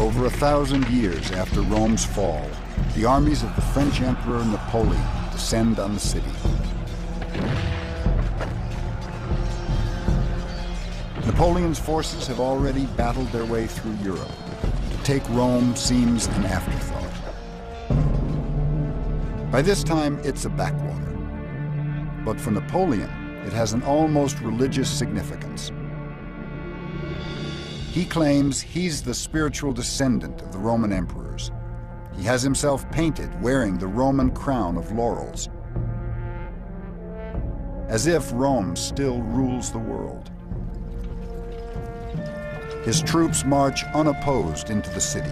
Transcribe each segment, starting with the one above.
Over 1,000 years after Rome's fall, the armies of the French Emperor Napoleon descend on the city. Napoleon's forces have already battled their way through Europe. To take Rome seems an afterthought. By this time, it's a backwater. But for Napoleon, it has an almost religious significance. He claims he's the spiritual descendant of the Roman emperors. He has himself painted wearing the Roman crown of laurels, as if Rome still rules the world. His troops march unopposed into the city.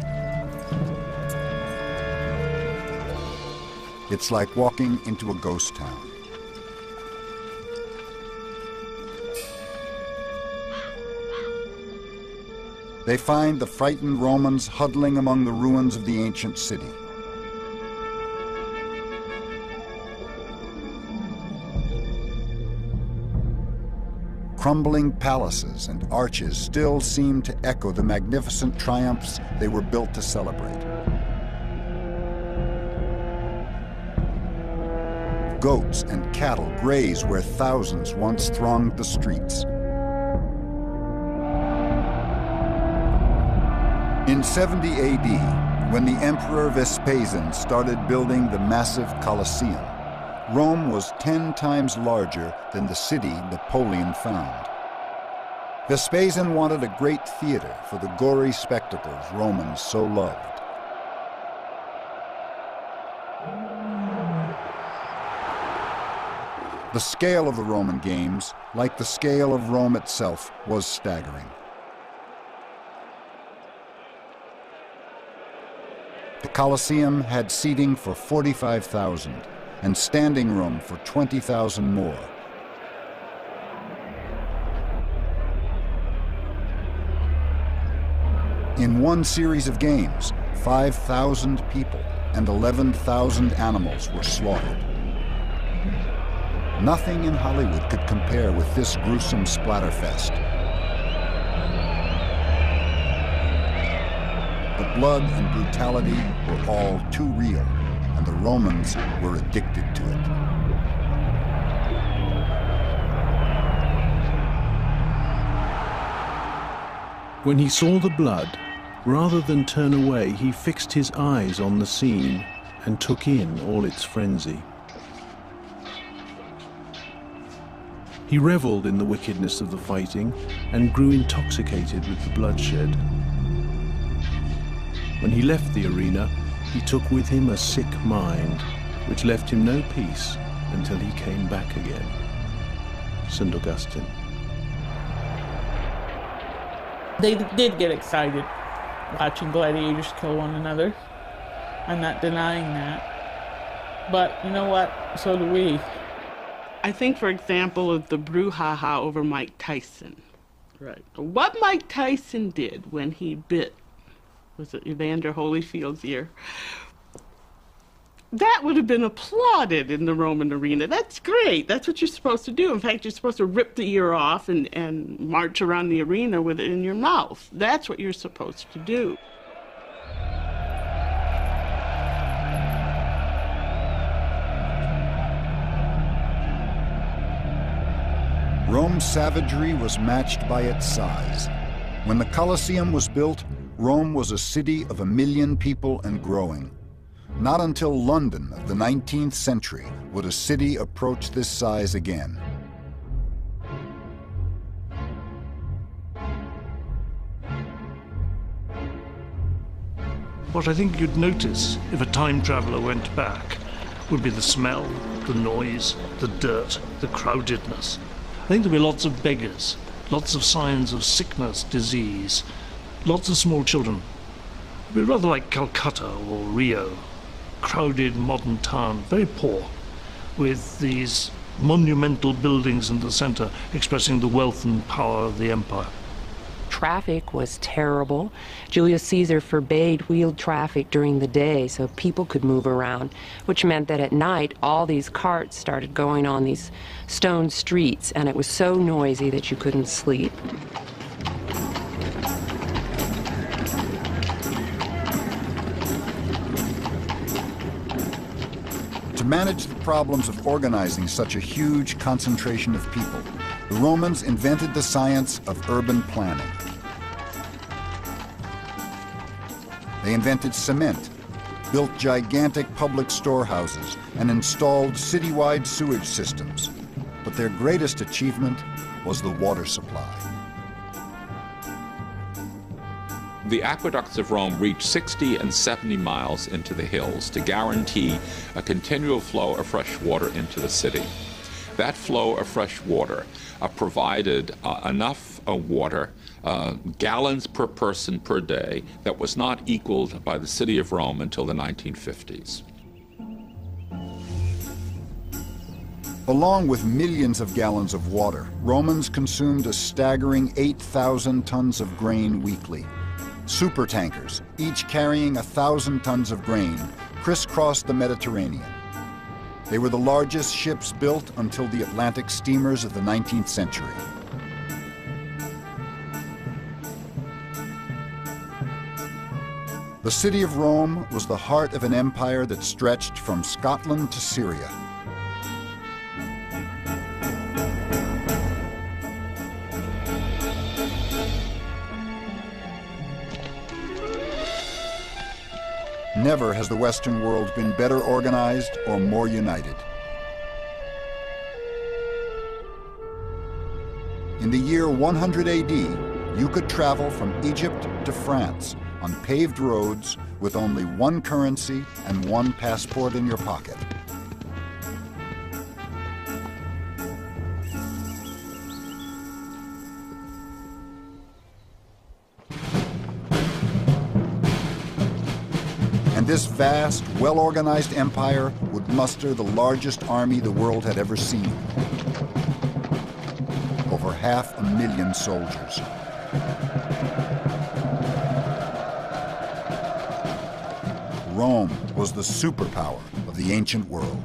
It's like walking into a ghost town. They find the frightened Romans huddling among the ruins of the ancient city. Crumbling palaces and arches still seem to echo the magnificent triumphs they were built to celebrate. Goats and cattle graze where thousands once thronged the streets. In 70 AD, when the Emperor Vespasian started building the massive Colosseum, Rome was 10 times larger than the city Napoleon found. Vespasian wanted a great theater for the gory spectacles Romans so loved. The scale of the Roman games, like the scale of Rome itself, was staggering. The Colosseum had seating for 45,000 and standing room for 20,000 more. In one series of games, 5,000 people and 11,000 animals were slaughtered. Nothing in Hollywood could compare with this gruesome splatterfest. The blood and brutality were all too real, and the Romans were addicted to it. When he saw the blood, rather than turn away, he fixed his eyes on the scene and took in all its frenzy. He reveled in the wickedness of the fighting and grew intoxicated with the bloodshed. When he left the arena, he took with him a sick mind, which left him no peace until he came back again. St. Augustine. They did get excited watching gladiators kill one another. I'm not denying that. But you know what? So do we. I think, for example, of the brouhaha over Mike Tyson. Right. What Mike Tyson did when he bit, was it Evander Holyfield's ear? That would have been applauded in the Roman arena. That's great. That's what you're supposed to do. In fact, you're supposed to rip the ear off and march around the arena with it in your mouth. That's what you're supposed to do. Rome's savagery was matched by its size. When the Colosseum was built, Rome was a city of 1 million people and growing. Not until London of the 19th century would a city approach this size again. What I think you'd notice if a time traveler went back would be the smell, the noise, the dirt, the crowdedness. I think there'd be lots of beggars, lots of signs of sickness, disease, lots of small children. It'd be rather like Calcutta or Rio. Crowded modern town, very poor, with these monumental buildings in the center expressing the wealth and power of the empire. Traffic was terrible. Julius Caesar forbade wheeled traffic during the day so people could move around, which meant that at night all these carts started going on these stone streets, and it was so noisy that you couldn't sleep. manage the problems of organizing such a huge concentration of people, the Romans invented the science of urban planning. They invented cement, built gigantic public storehouses, and installed citywide sewage systems. But their greatest achievement was the water supply. The aqueducts of Rome reached 60 and 70 miles into the hills to guarantee a continual flow of fresh water into the city. That flow of fresh water provided enough water, gallons per person per day, that was not equaled by the city of Rome until the 1950s. Along with millions of gallons of water, Romans consumed a staggering 8,000 tons of grain weekly. Supertankers, each carrying 1,000 tons of grain, crisscrossed the Mediterranean. They were the largest ships built until the Atlantic steamers of the 19th century. The city of Rome was the heart of an empire that stretched from Scotland to Syria. Never has the Western world been better organized or more united. In the year 100 AD, you could travel from Egypt to France on paved roads with only one currency and one passport in your pocket. This vast, well-organized empire would muster the largest army the world had ever seen. Over 500,000 soldiers. Rome was the superpower of the ancient world.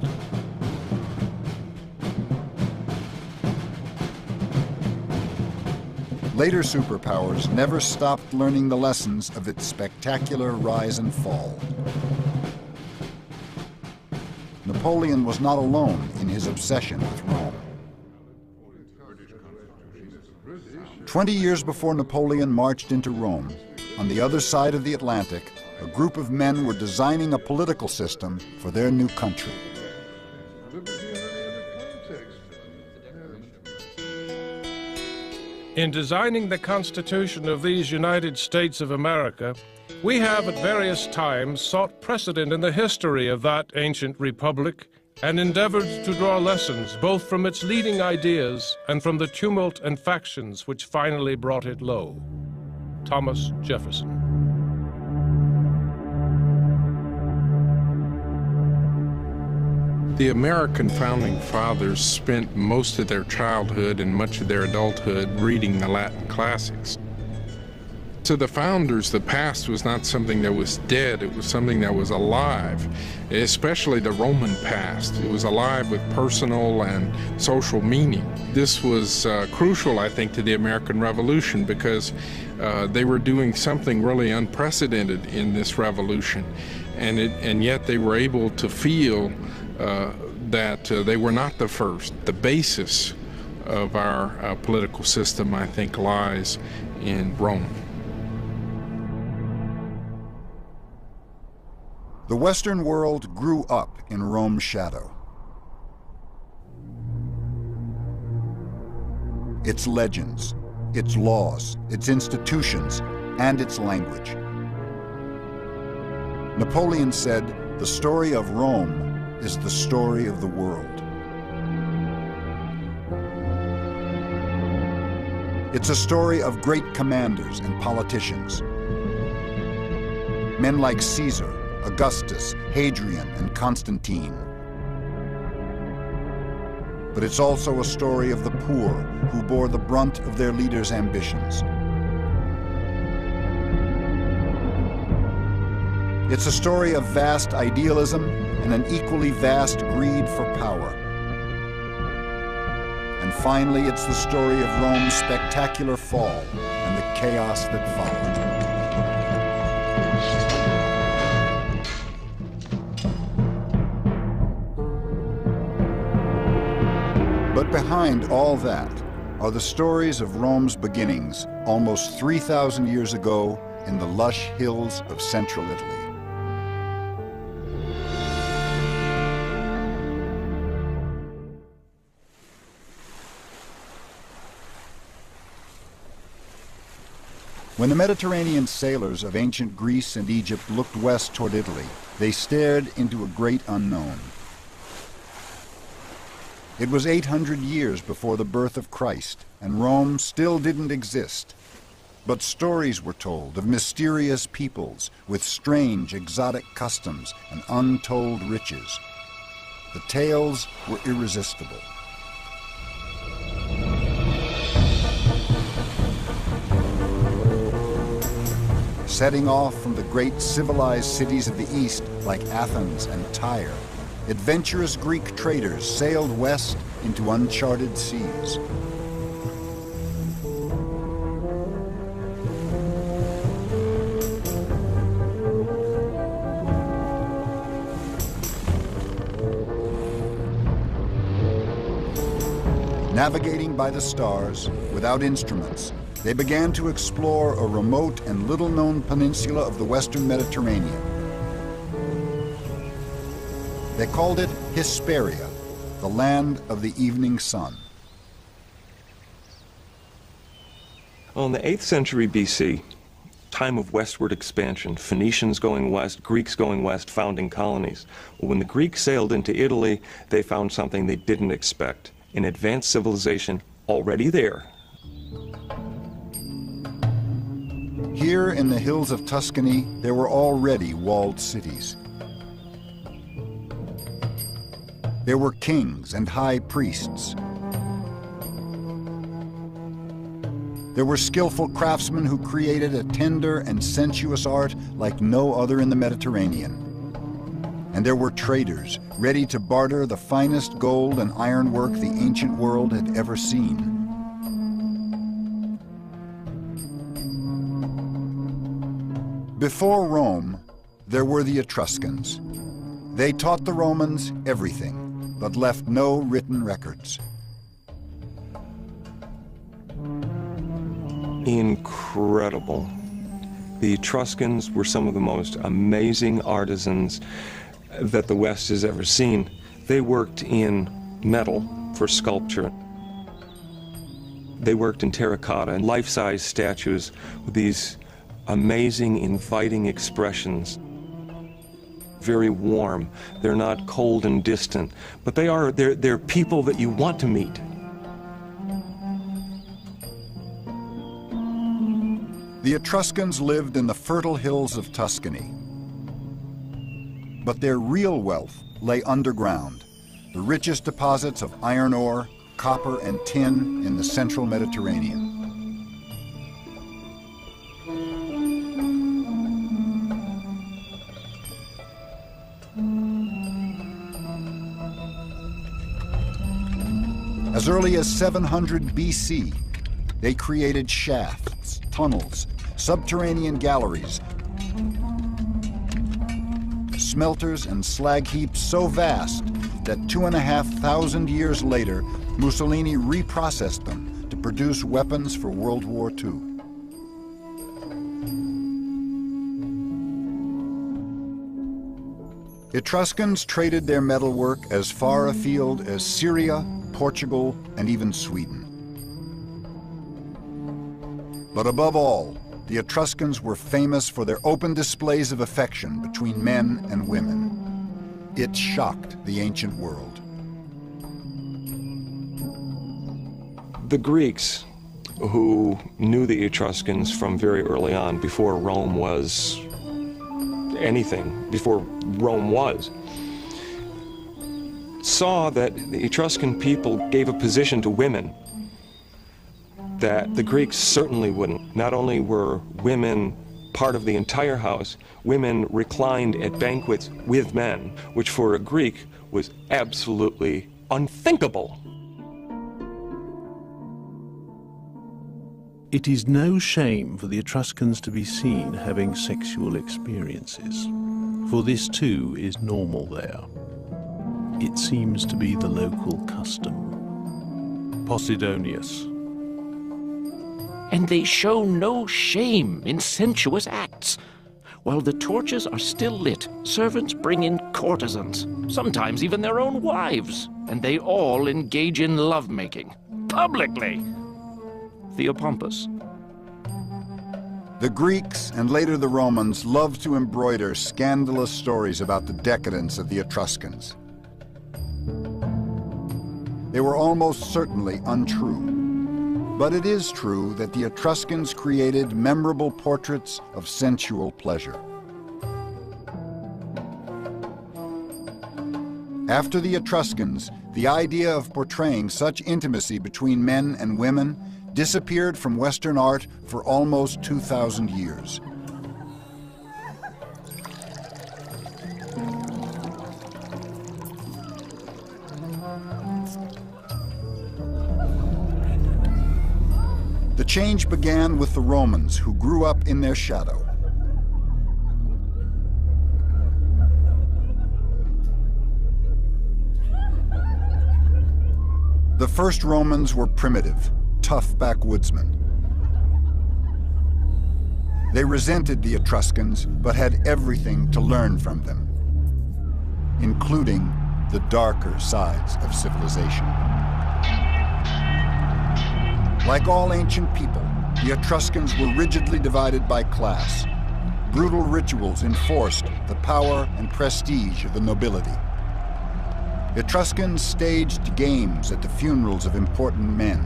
Later superpowers never stopped learning the lessons of its spectacular rise and fall. Napoleon was not alone in his obsession with Rome. 20 years before Napoleon marched into Rome, on the other side of the Atlantic, a group of men were designing a political system for their new country. In designing the Constitution of these United States of America, we have at various times sought precedent in the history of that ancient republic and endeavored to draw lessons both from its leading ideas and from the tumult and factions which finally brought it low. Thomas Jefferson. The American founding fathers spent most of their childhood and much of their adulthood reading the Latin classics. To the founders, the past was not something that was dead, it was something that was alive, especially the Roman past. It was alive with personal and social meaning. This was crucial, I think, to the American Revolution because they were doing something really unprecedented in this revolution, and yet they were able to feel that they were not the first. The basis of our political system, I think, lies in Rome. The Western world grew up in Rome's shadow. Its legends, its laws, its institutions, and its language. Napoleon said, "The story of Rome is the story of the world." It's a story of great commanders and politicians. Men like Caesar, Augustus, Hadrian, and Constantine. But it's also a story of the poor who bore the brunt of their leaders' ambitions. It's a story of vast idealism and an equally vast greed for power. And finally, it's the story of Rome's spectacular fall and the chaos that followed. behind all that are the stories of Rome's beginnings almost 3,000 years ago in the lush hills of central Italy. When the Mediterranean sailors of ancient Greece and Egypt looked west toward Italy, they stared into a great unknown. It was 800 years before the birth of Christ, and Rome still didn't exist. But stories were told of mysterious peoples with strange, exotic customs and untold riches. The tales were irresistible. Setting off from the great civilized cities of the East like Athens and Tyre, adventurous Greek traders sailed west into uncharted seas. Navigating by the stars, without instruments, they began to explore a remote and little-known peninsula of the western Mediterranean. They called it Hesperia, the land of the evening sun. Well, in the 8th century BC, time of westward expansion, Phoenicians going west, Greeks going west, founding colonies. When the Greeks sailed into Italy, they found something they didn't expect, an advanced civilization already there. Here in the hills of Tuscany, there were already walled cities. There were kings and high priests. There were skillful craftsmen who created a tender and sensuous art like no other in the Mediterranean. And there were traders ready to barter the finest gold and ironwork the ancient world had ever seen. Before Rome, there were the Etruscans. They taught the Romans everything, but left no written records. Incredible. The Etruscans were some of the most amazing artisans that the West has ever seen. They worked in metal for sculpture. They worked in terracotta and life-size statues with these amazing, inviting expressions. Very warm. They're not cold and distant, but they're people that you want to meet. The Etruscans lived in the fertile hills of Tuscany. But their real wealth lay underground, the richest deposits of iron ore, copper, and tin in the central Mediterranean. As early as 700 BC, they created shafts, tunnels, subterranean galleries, smelters and slag heaps so vast that 2,500 years later, Mussolini reprocessed them to produce weapons for World War II. Etruscans traded their metalwork as far afield as Syria, Portugal, and even Sweden. But above all, the Etruscans were famous for their open displays of affection between men and women. It shocked the ancient world. The Greeks, who knew the Etruscans from very early on, before Rome was anything, before Rome was, saw that the Etruscan people gave a position to women that the Greeks certainly wouldn't. Not only were women part of the entire house, women reclined at banquets with men, which for a Greek was absolutely unthinkable. It is no shame for the Etruscans to be seen having sexual experiences, for this too is normal there. It seems to be the local custom. Posidonius. And they show no shame in sensuous acts. While the torches are still lit, servants bring in courtesans, sometimes even their own wives, and they all engage in lovemaking, publicly. Theopompus. The Greeks and later the Romans loved to embroider scandalous stories about the decadence of the Etruscans. They were almost certainly untrue. But it is true that the Etruscans created memorable portraits of sensual pleasure. After the Etruscans, the idea of portraying such intimacy between men and women disappeared from Western art for almost 2,000 years. The change began with the Romans, who grew up in their shadow. The first Romans were primitive, tough backwoodsmen. They resented the Etruscans, but had everything to learn from them, including the darker sides of civilization. Like all ancient people, the Etruscans were rigidly divided by class. Brutal rituals enforced the power and prestige of the nobility. Etruscans staged games at the funerals of important men.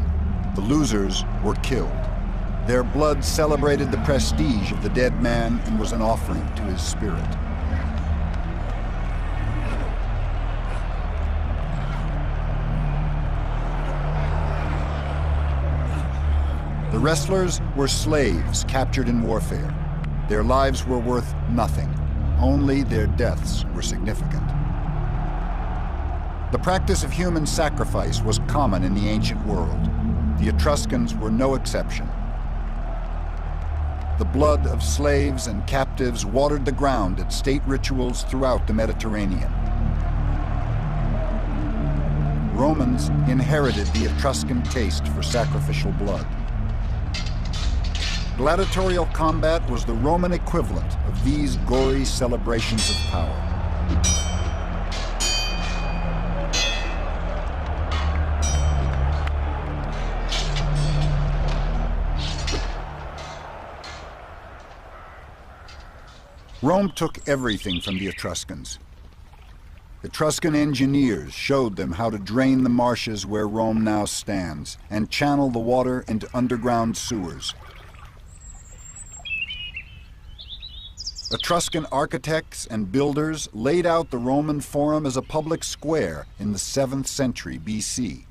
The losers were killed. Their blood celebrated the prestige of the dead man and was an offering to his spirit. The wrestlers were slaves captured in warfare. Their lives were worth nothing. Only their deaths were significant. The practice of human sacrifice was common in the ancient world. The Etruscans were no exception. The blood of slaves and captives watered the ground at state rituals throughout the Mediterranean. Romans inherited the Etruscan taste for sacrificial blood. Gladiatorial combat was the Roman equivalent of these gory celebrations of power. Rome took everything from the Etruscans. Etruscan engineers showed them how to drain the marshes where Rome now stands and channel the water into underground sewers. Etruscan architects and builders laid out the Roman Forum as a public square in the 7th century BC.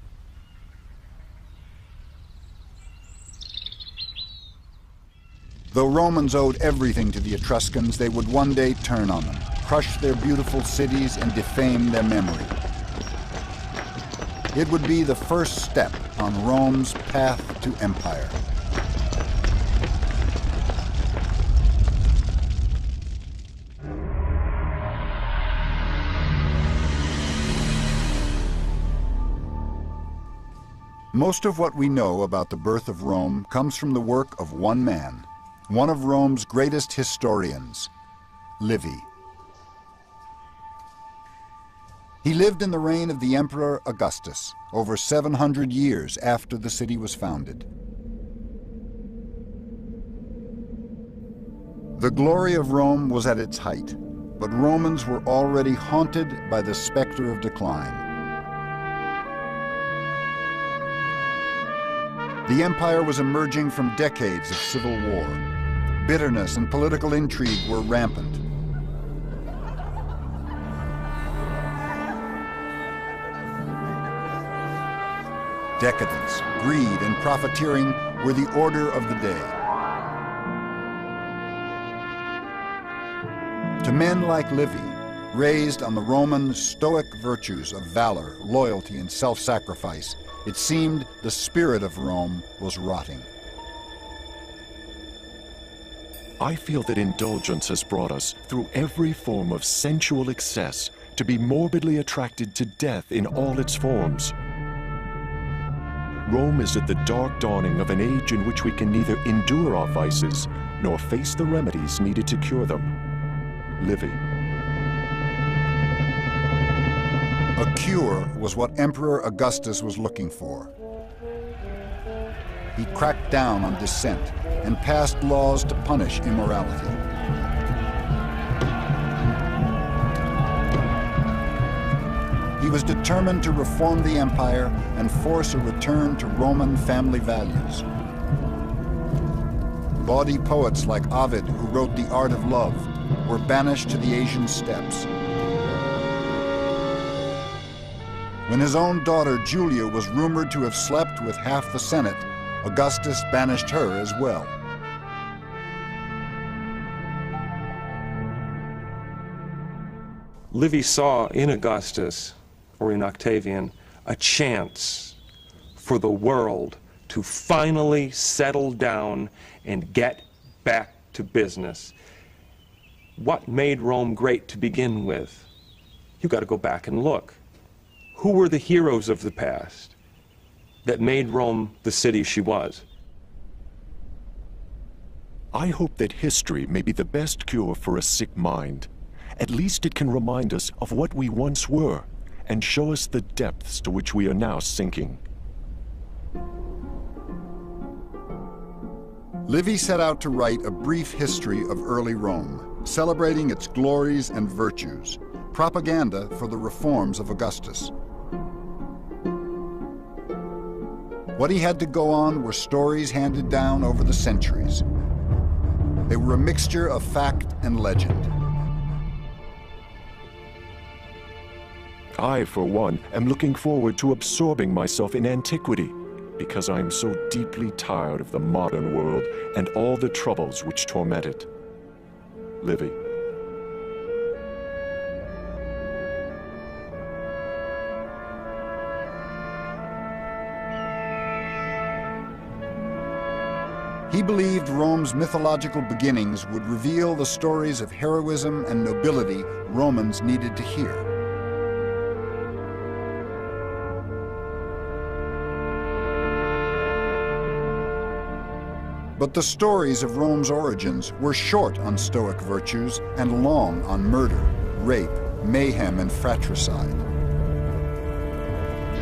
Though Romans owed everything to the Etruscans, they would one day turn on them, crush their beautiful cities, and defame their memory. It would be the first step on Rome's path to empire. Most of what we know about the birth of Rome comes from the work of one man, one of Rome's greatest historians, Livy. He lived in the reign of the Emperor Augustus, over 700 years after the city was founded. The glory of Rome was at its height, but Romans were already haunted by the specter of decline. The empire was emerging from decades of civil war. Bitterness and political intrigue were rampant. Decadence, greed, and profiteering were the order of the day. To men like Livy, raised on the Roman stoic virtues of valor, loyalty, and self-sacrifice, it seemed the spirit of Rome was rotting. I feel that indulgence has brought us, through every form of sensual excess, to be morbidly attracted to death in all its forms. Rome is at the dark dawning of an age in which we can neither endure our vices nor face the remedies needed to cure them. Livy. A cure was what Emperor Augustus was looking for. He cracked down on dissent and passed laws to punish immorality. He was determined to reform the empire and force a return to Roman family values. Bawdy poets like Ovid, who wrote The Art of Love, were banished to the Asian steppes. When his own daughter Julia was rumored to have slept with half the Senate, Augustus banished her as well. Livy saw in Augustus, or in Octavian, a chance for the world to finally settle down and get back to business. What made Rome great to begin with? You got to go back and look. Who were the heroes of the past that made Rome the city she was? I hope that history may be the best cure for a sick mind. At least it can remind us of what we once were and show us the depths to which we are now sinking. Livy set out to write a brief history of early Rome, celebrating its glories and virtues, propaganda for the reforms of Augustus. What he had to go on were stories handed down over the centuries. They were a mixture of fact and legend. I, for one, am looking forward to absorbing myself in antiquity, because I am so deeply tired of the modern world and all the troubles which torment it. Livy. He believed Rome's mythological beginnings would reveal the stories of heroism and nobility Romans needed to hear. But the stories of Rome's origins were short on Stoic virtues and long on murder, rape, mayhem, and fratricide.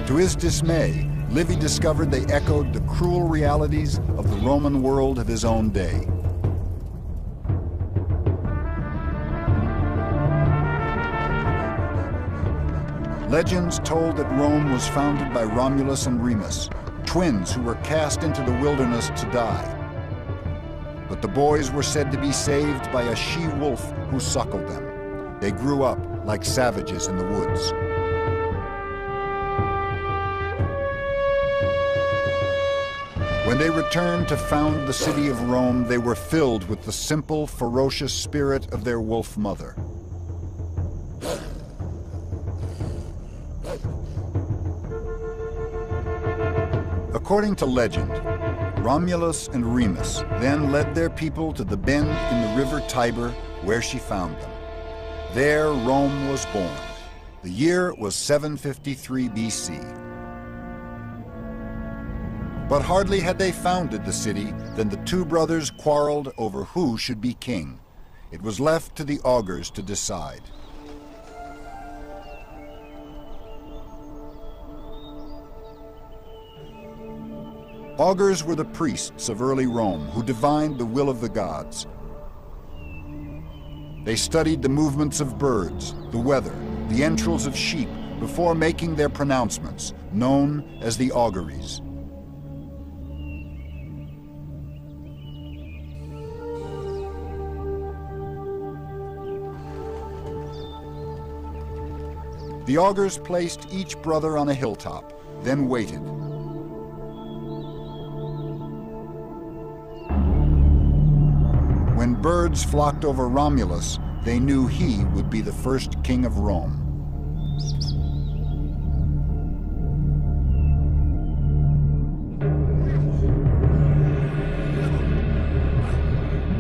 To his dismay, Livy discovered they echoed the cruel realities of the Roman world of his own day. Legends told that Rome was founded by Romulus and Remus, twins who were cast into the wilderness to die. But the boys were said to be saved by a she-wolf who suckled them. They grew up like savages in the woods. When they returned to found the city of Rome, they were filled with the simple, ferocious spirit of their wolf mother. According to legend, Romulus and Remus then led their people to the bend in the river Tiber, where she found them. There Rome was born. The year was 753 BC. But hardly had they founded the city than the two brothers quarreled over who should be king. It was left to the augurs to decide. Augurs were the priests of early Rome who divined the will of the gods. They studied the movements of birds, the weather, the entrails of sheep before making their pronouncements, known as the auguries. The augurs placed each brother on a hilltop, then waited. When birds flocked over Romulus, they knew he would be the first king of Rome.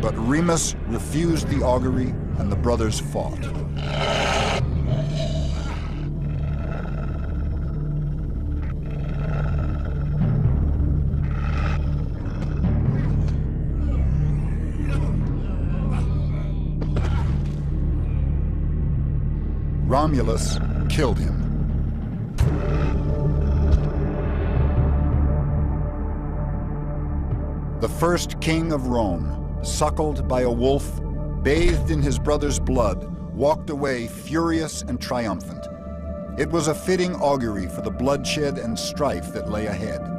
But Remus refused the augury, and the brothers fought. Romulus killed him. The first king of Rome, suckled by a wolf, bathed in his brother's blood, walked away furious and triumphant. It was a fitting augury for the bloodshed and strife that lay ahead.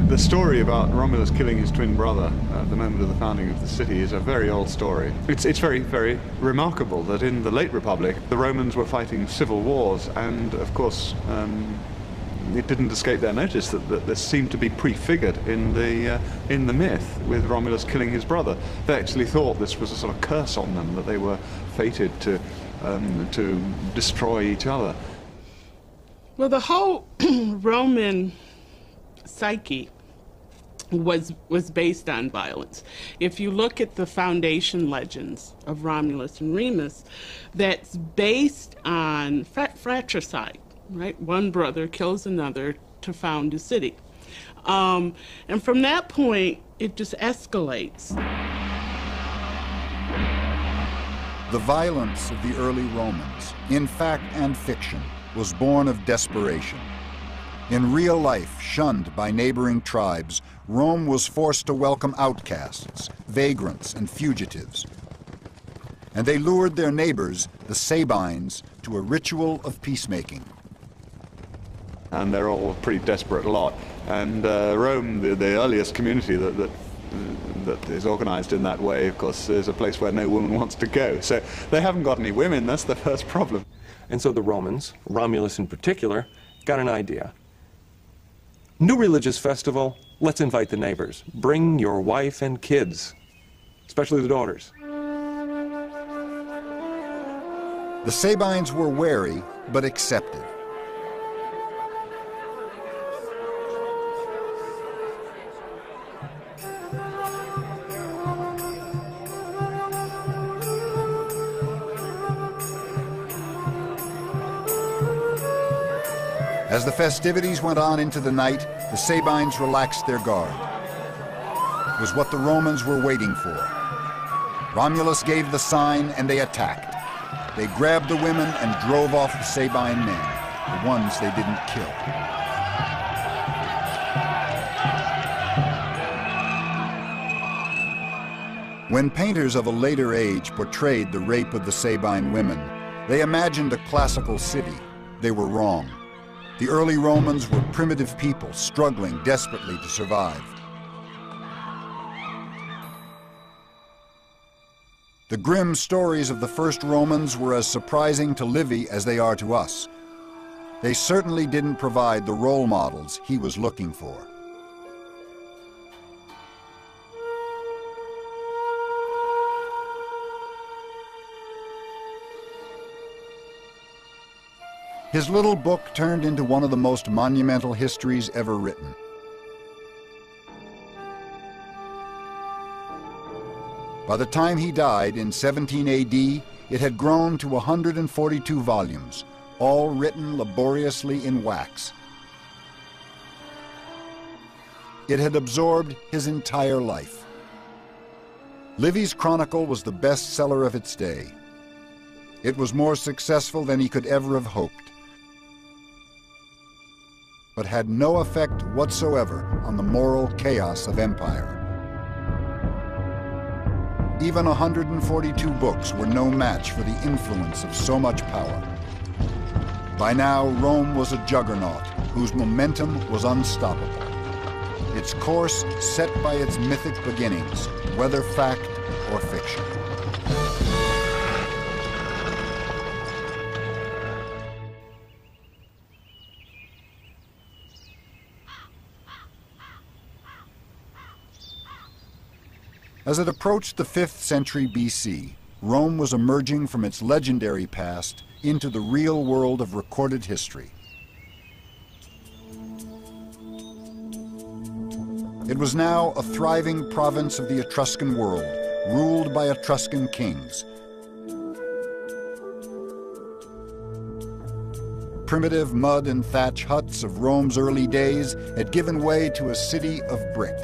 The story about Romulus killing his twin brother at the moment of the founding of the city is a very old story. It's very, very remarkable that in the late Republic, the Romans were fighting civil wars, and of course, it didn't escape their notice that this seemed to be prefigured in the myth with Romulus killing his brother. They actually thought this was a sort of curse on them, that they were fated to destroy each other. Well, the whole Roman psyche was based on violence. If you look at the foundation legends of Romulus and Remus, that's based on fratricide, right? One brother kills another to found a city. And from that point, it just escalates. The violence of the early Romans, in fact and fiction, was born of desperation. In real life, shunned by neighboring tribes, Rome was forced to welcome outcasts, vagrants, and fugitives. And they lured their neighbors, the Sabines, to a ritual of peacemaking. And they're all a pretty desperate lot. And Rome, the earliest community that is organized in that way, of course, is a place where no woman wants to go. So they haven't got any women, that's the first problem. And so the Romans, Romulus in particular, got an idea. New religious festival, let's invite the neighbors. Bring your wife and kids, especially the daughters. The Sabines were wary, but accepted. As the festivities went on into the night, the Sabines relaxed their guard. It was what the Romans were waiting for. Romulus gave the sign and they attacked. They grabbed the women and drove off the Sabine men, the ones they didn't kill. When painters of a later age portrayed the rape of the Sabine women, they imagined a classical city. They were wrong. The early Romans were primitive people struggling desperately to survive. The grim stories of the first Romans were as surprising to Livy as they are to us. They certainly didn't provide the role models he was looking for. His little book turned into one of the most monumental histories ever written. By the time he died in 17 AD, it had grown to 142 volumes, all written laboriously in wax. It had absorbed his entire life. Livy's Chronicle was the bestseller of its day. It was more successful than he could ever have hoped, but had no effect whatsoever on the moral chaos of empire. Even 142 books were no match for the influence of so much power. By now, Rome was a juggernaut whose momentum was unstoppable. Its course set by its mythic beginnings, whether fact or fiction. As it approached the 5th century BC, Rome was emerging from its legendary past into the real world of recorded history. It was now a thriving province of the Etruscan world, ruled by Etruscan kings. primitive mud and thatch huts of Rome's early days had given way to a city of brick.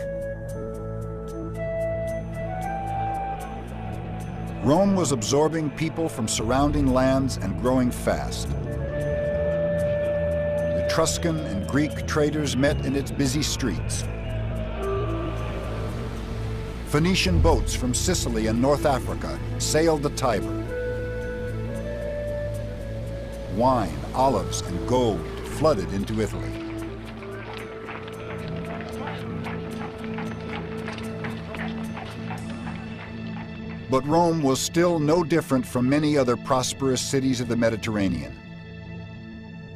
Rome was absorbing people from surrounding lands and growing fast. Etruscan and Greek traders met in its busy streets. Phoenician boats from Sicily and North Africa sailed the Tiber. Wine, olives, and gold flooded into Italy. But Rome was still no different from many other prosperous cities of the Mediterranean.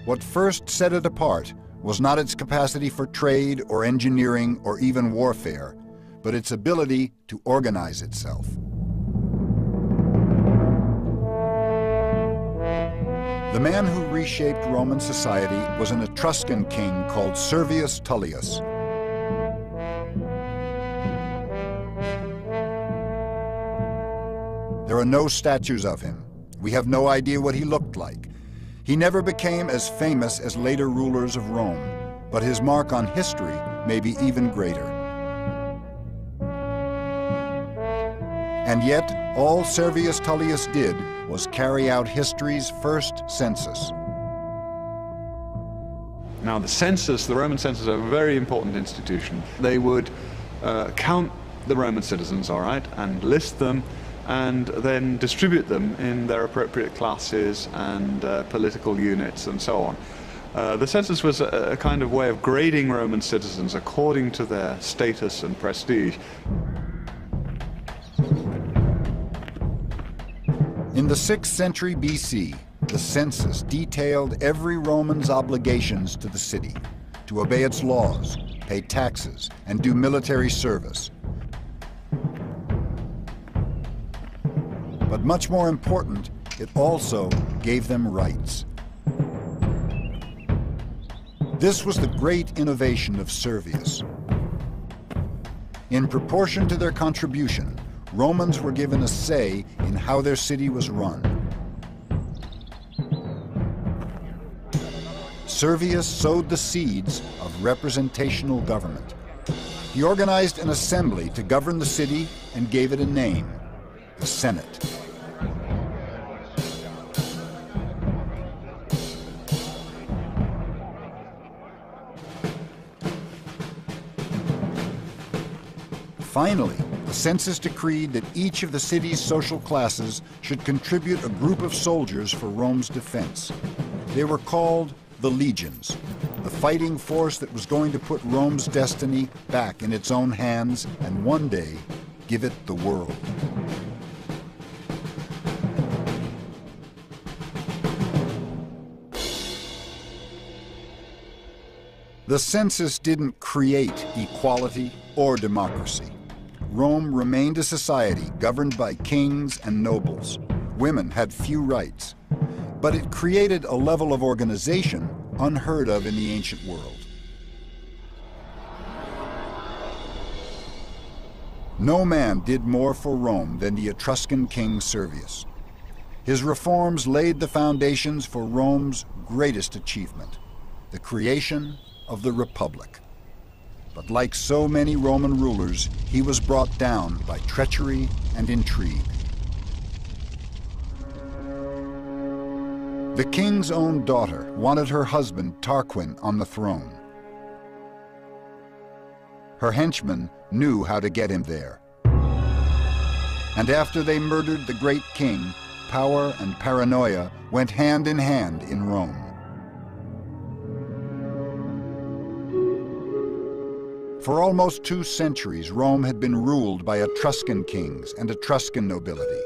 What first set it apart was not its capacity for trade or engineering or even warfare, but its ability to organize itself. The man who reshaped Roman society was an Etruscan king called Servius Tullius. There are no statues of him. We have no idea what he looked like. He never became as famous as later rulers of Rome, but his mark on history may be even greater. And yet, all Servius Tullius did was carry out history's first census. Now, the Roman census, are a very important institution. They would count the Roman citizens, all right, and list them, and then distribute them in their appropriate classes and political units and so on. The census was a kind of way of grading Roman citizens according to their status and prestige. In the 6th century BC, the census detailed every Roman's obligations to the city, to obey its laws, pay taxes, and do military service. But much more important, it also gave them rights. This was the great innovation of Servius. In proportion to their contribution, Romans were given a say in how their city was run. Servius sowed the seeds of representational government. He organized an assembly to govern the city and gave it a name, the Senate. Finally, the census decreed that each of the city's social classes should contribute a group of soldiers for Rome's defense. They were called the legions, the fighting force that was going to put Rome's destiny back in its own hands and one day give it the world. The census didn't create equality or democracy. Rome remained a society governed by kings and nobles. Women had few rights. But it created a level of organization unheard of in the ancient world. No man did more for Rome than the Etruscan king Servius. His reforms laid the foundations for Rome's greatest achievement, the creation of the Republic. But like so many Roman rulers, he was brought down by treachery and intrigue. The king's own daughter wanted her husband Tarquin on the throne. Her henchmen knew how to get him there. And after they murdered the great king, power and paranoia went hand in hand in Rome. For almost 2 centuries, Rome had been ruled by Etruscan kings and Etruscan nobility.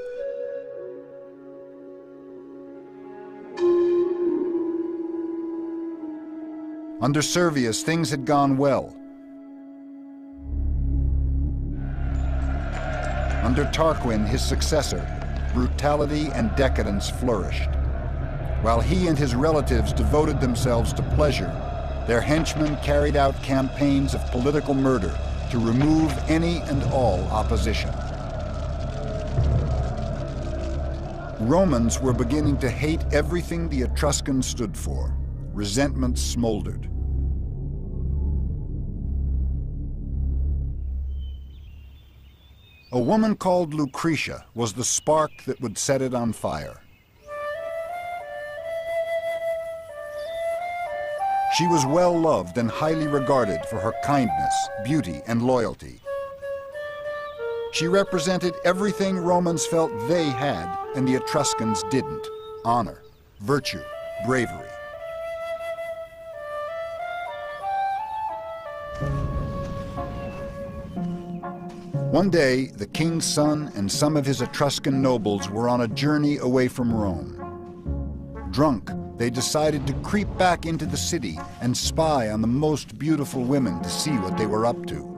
Under Servius, things had gone well. Under Tarquin, his successor, brutality and decadence flourished. While he and his relatives devoted themselves to pleasure, their henchmen carried out campaigns of political murder to remove any and all opposition. Romans were beginning to hate everything the Etruscans stood for. resentment smoldered. A woman called Lucretia was the spark that would set it on fire. She was well loved and highly regarded for her kindness, beauty, and loyalty. She represented everything Romans felt they had and the Etruscans didn't: honor, virtue, bravery. One day, the king's son and some of his Etruscan nobles were on a journey away from Rome. Drunk, they decided to creep back into the city and spy on the most beautiful women to see what they were up to.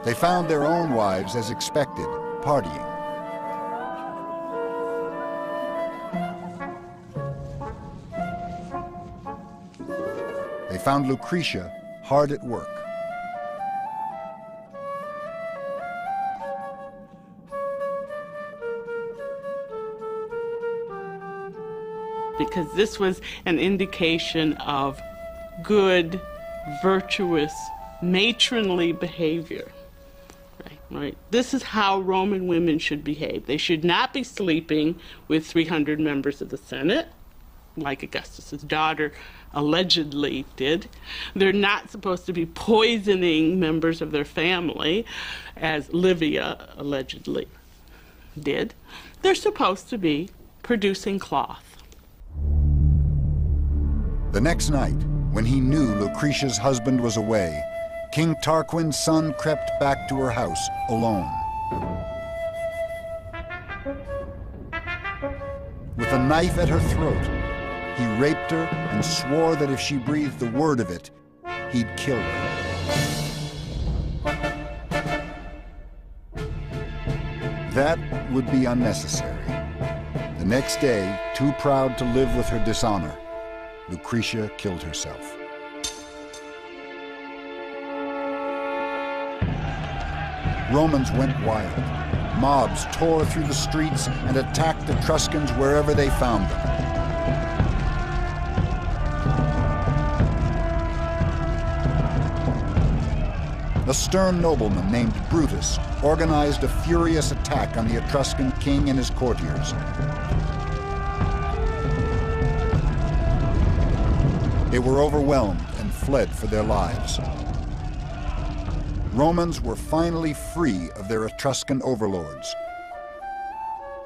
They found their own wives, as expected, partying. They found Lucretia hard at work. Because this was an indication of good, virtuous, matronly behavior. Right. This is how Roman women should behave. They should not be sleeping with 300 members of the Senate, like Augustus's daughter allegedly did. They're not supposed to be poisoning members of their family, as Livia allegedly did. They're supposed to be producing cloth. The next night, when he knew Lucretia's husband was away, King Tarquin's son crept back to her house alone. With a knife at her throat, he raped her and swore that if she breathed a word of it, he'd kill her. That would be unnecessary. The next day, too proud to live with her dishonor, Lucretia killed herself. Romans went wild. Mobs tore through the streets and attacked Etruscans wherever they found them. A stern nobleman named Brutus organized a furious attack on the Etruscan king and his courtiers. They were overwhelmed and fled for their lives. Romans were finally free of their Etruscan overlords.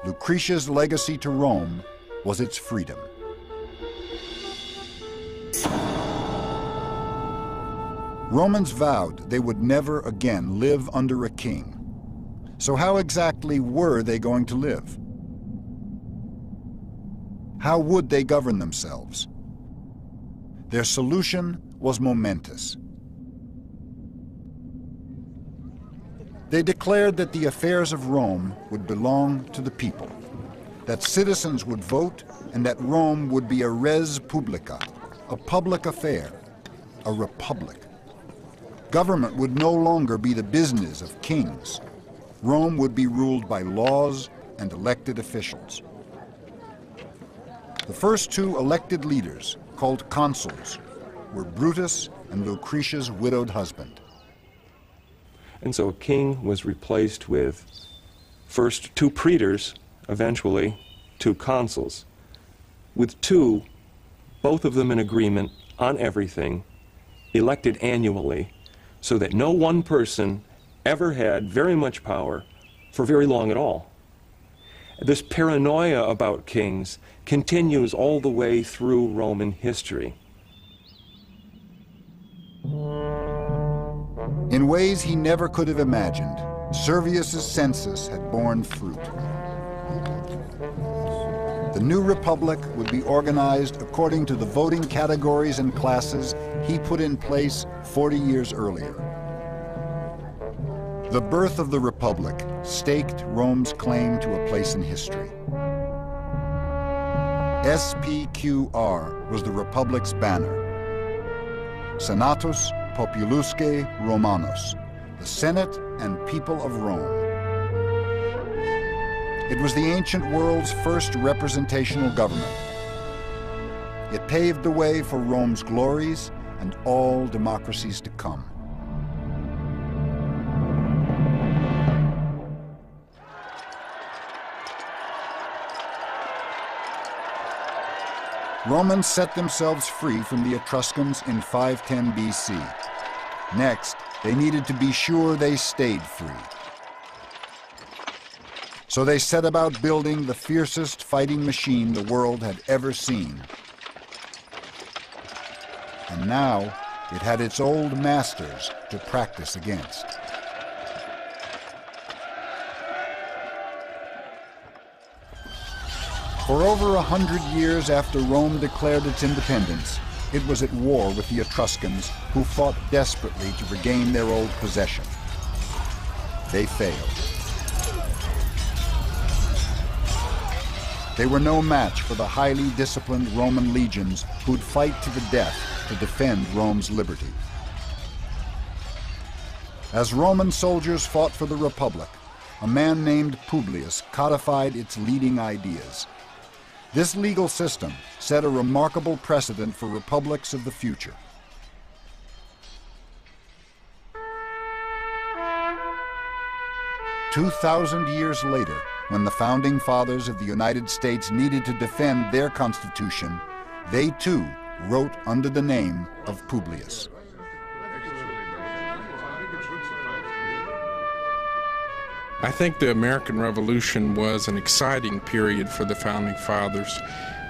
Lucretia's legacy to Rome was its freedom. Romans vowed they would never again live under a king. So how exactly were they going to live? How would they govern themselves? Their solution was momentous. They declared that the affairs of Rome would belong to the people, that citizens would vote, and that Rome would be a res publica, a public affair, a republic. Government would no longer be the business of kings. Rome would be ruled by laws and elected officials. The first two elected leaders, called consuls, were Brutus and Lucretia's widowed husband. And so a king was replaced with first two praetors, eventually two consuls, with two, both of them in agreement on everything, elected annually, so that no one person ever had very much power for very long at all. This paranoia about kings continues all the way through Roman history. In ways he never could have imagined, Servius's census had borne fruit. The new republic would be organized according to the voting categories and classes he put in place 40 years earlier. The birth of the republic staked Rome's claim to a place in history. SPQR was the republic's banner. Senatus Populusque Romanus, the Senate and people of Rome. It was the ancient world's first representational government. It paved the way for Rome's glories and all democracies to come. Romans set themselves free from the Etruscans in 510 BC. Next, they needed to be sure they stayed free. So they set about building the fiercest fighting machine the world had ever seen. And now, it had its old masters to practice against. For over 100 years after Rome declared its independence, it was at war with the Etruscans, who fought desperately to regain their old possession. They failed. They were no match for the highly disciplined Roman legions who'd fight to the death to defend Rome's liberty. As Roman soldiers fought for the Republic, a man named Publius codified its leading ideas. This legal system set a remarkable precedent for republics of the future. "2,000 years later, when the founding fathers of the United States needed to defend their Constitution, they too wrote under the name of Publius. I think the American Revolution was an exciting period for the Founding Fathers.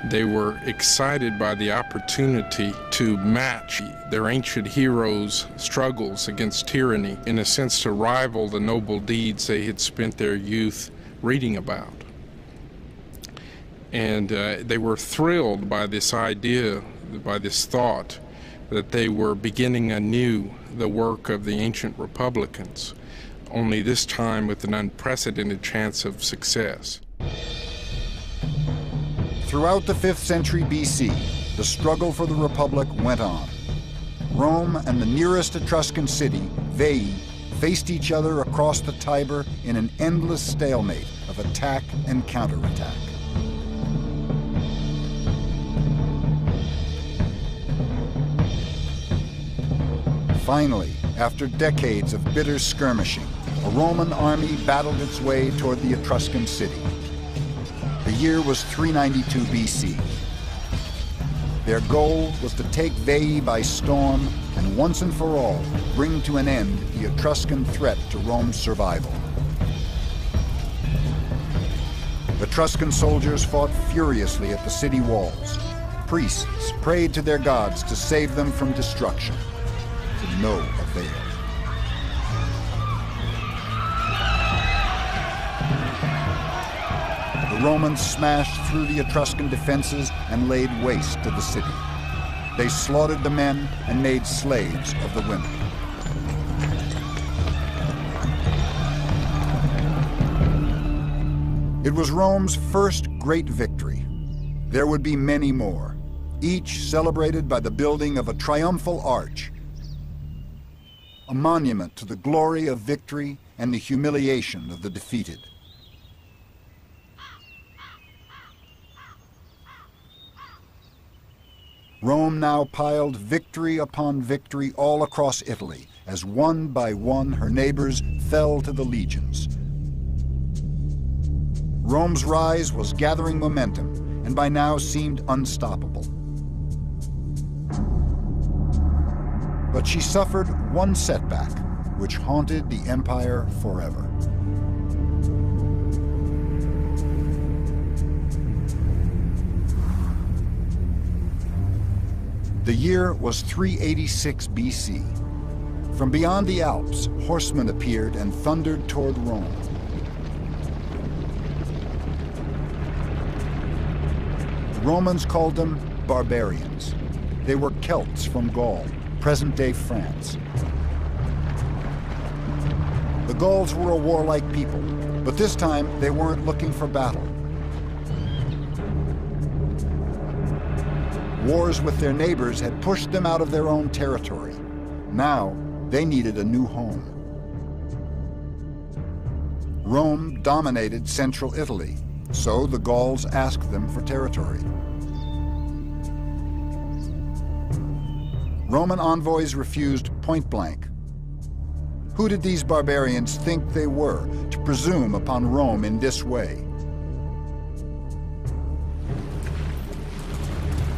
They were excited by the opportunity to match their ancient heroes' struggles against tyranny, in a sense to rival the noble deeds they had spent their youth reading about. And they were thrilled by this idea, by this thought, that they were beginning anew the work of the ancient republicans, only this time with an unprecedented chance of success. Throughout the 5th century BC, the struggle for the Republic went on. Rome and the nearest Etruscan city, Veii, faced each other across the Tiber in an endless stalemate of attack and counterattack. Finally, after decades of bitter skirmishing, a Roman army battled its way toward the Etruscan city. The year was 392 BC. Their goal was to take Veii by storm and once and for all bring to an end the Etruscan threat to Rome's survival. Etruscan soldiers fought furiously at the city walls. Priests prayed to their gods to save them from destruction, to no avail. The Romans smashed through the Etruscan defenses and laid waste to the city. They slaughtered the men and made slaves of the women. It was Rome's first great victory. There would be many more, each celebrated by the building of a triumphal arch, a monument to the glory of victory and the humiliation of the defeated. Rome now piled victory upon victory all across Italy, as one by one her neighbors fell to the legions. Rome's rise was gathering momentum, and by now seemed unstoppable. But she suffered one setback, which haunted the empire forever. The year was 386 BC. From beyond the Alps, horsemen appeared and thundered toward Rome. The Romans called them barbarians. They were Celts from Gaul, present-day France. The Gauls were a warlike people, but this time they weren't looking for battle. Wars with their neighbors had pushed them out of their own territory. Now, they needed a new home. Rome dominated central Italy, so the Gauls asked them for territory. Roman envoys refused point blank. Who did these barbarians think they were to presume upon Rome in this way?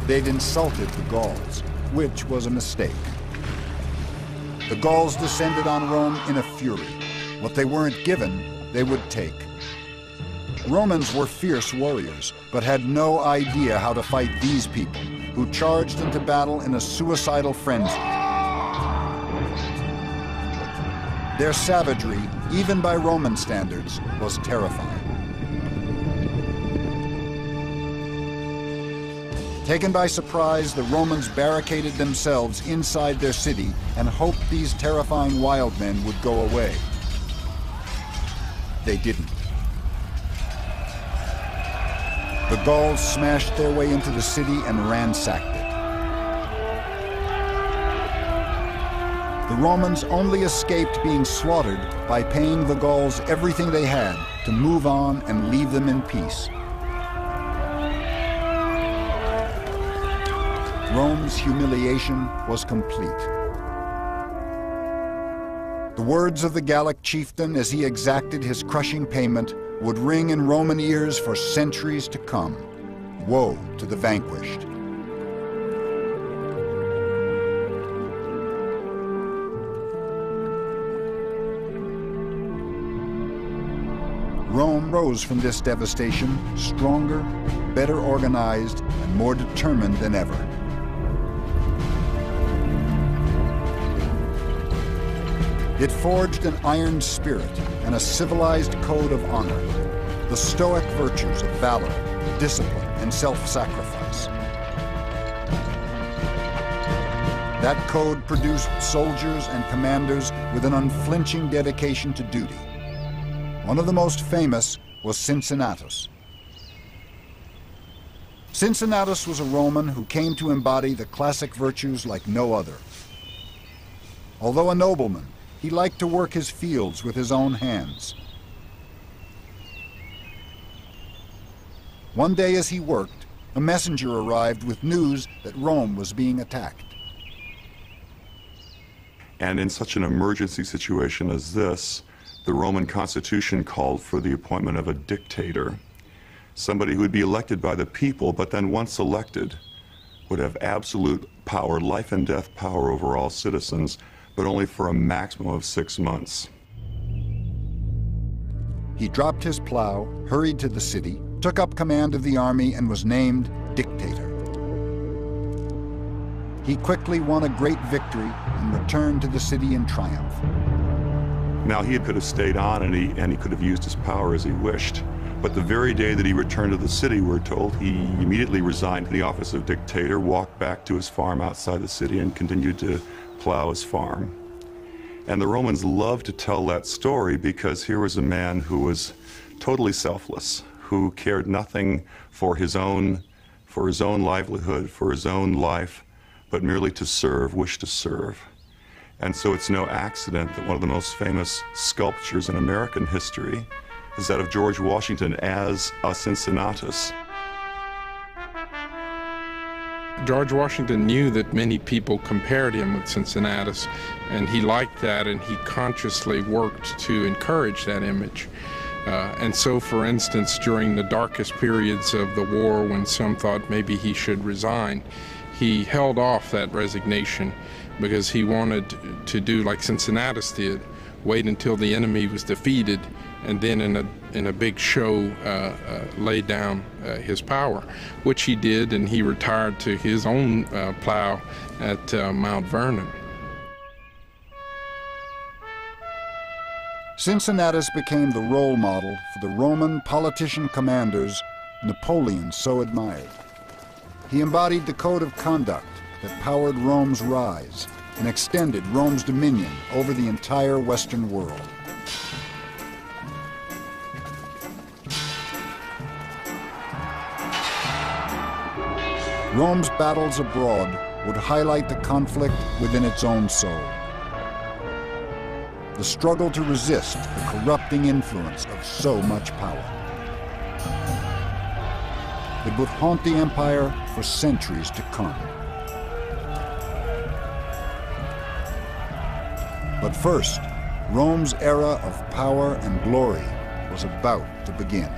They'd insulted the Gauls, which was a mistake. The Gauls descended on Rome in a fury. What they weren't given, they would take. Romans were fierce warriors, but had no idea how to fight these people, who charged into battle in a suicidal frenzy. Their savagery, even by Roman standards, was terrifying. Taken by surprise, the Romans barricaded themselves inside their city and hoped these terrifying wild men would go away. They didn't. The Gauls smashed their way into the city and ransacked it. The Romans only escaped being slaughtered by paying the Gauls everything they had to move on and leave them in peace. Rome's humiliation was complete. The words of the Gallic chieftain as he exacted his crushing payment would ring in Roman ears for centuries to come. Woe to the vanquished. Rome rose from this devastation stronger, better organized, and more determined than ever. It forged an iron spirit and a civilized code of honor, the stoic virtues of valor, discipline, and self-sacrifice. That code produced soldiers and commanders with an unflinching dedication to duty. One of the most famous was Cincinnatus. Cincinnatus was a Roman who came to embody the classic virtues like no other. Although a nobleman, he liked to work his fields with his own hands. One day as he worked, a messenger arrived with news that Rome was being attacked. And in such an emergency situation as this, the Roman constitution called for the appointment of a dictator, somebody who would be elected by the people, but then once elected, would have absolute power, life and death power over all citizens, but only for a maximum of 6 months. He dropped his plow, hurried to the city, took up command of the army, and was named dictator. He quickly won a great victory and returned to the city in triumph. Now he could have stayed on and he could have used his power as he wished. But the very day that he returned to the city, we're told, he immediately resigned the office of dictator, walked back to his farm outside the city, and continued to plow his farm. And the Romans loved to tell that story because here was a man who was totally selfless, who cared nothing for his own livelihood, for his own life, but merely to serve, wished to serve. And so it's no accident that one of the most famous sculptures in American history is that of George Washington as a Cincinnatus. George Washington knew that many people compared him with Cincinnatus, and he liked that, and he consciously worked to encourage that image. And so, for instance, during the darkest periods of the war, when some thought maybe he should resign, he held off that resignation because he wanted to do like Cincinnatus did, wait until the enemy was defeated, and then in a big show lay down his power, which he did, and he retired to his own plow at Mount Vernon. Cincinnatus became the role model for the Roman politician commanders Napoleon so admired. He embodied the code of conduct that powered Rome's rise and extended Rome's dominion over the entire Western world. Rome's battles abroad would highlight the conflict within its own soul. The struggle to resist the corrupting influence of so much power. It would haunt the empire for centuries to come. But first, Rome's era of power and glory was about to begin.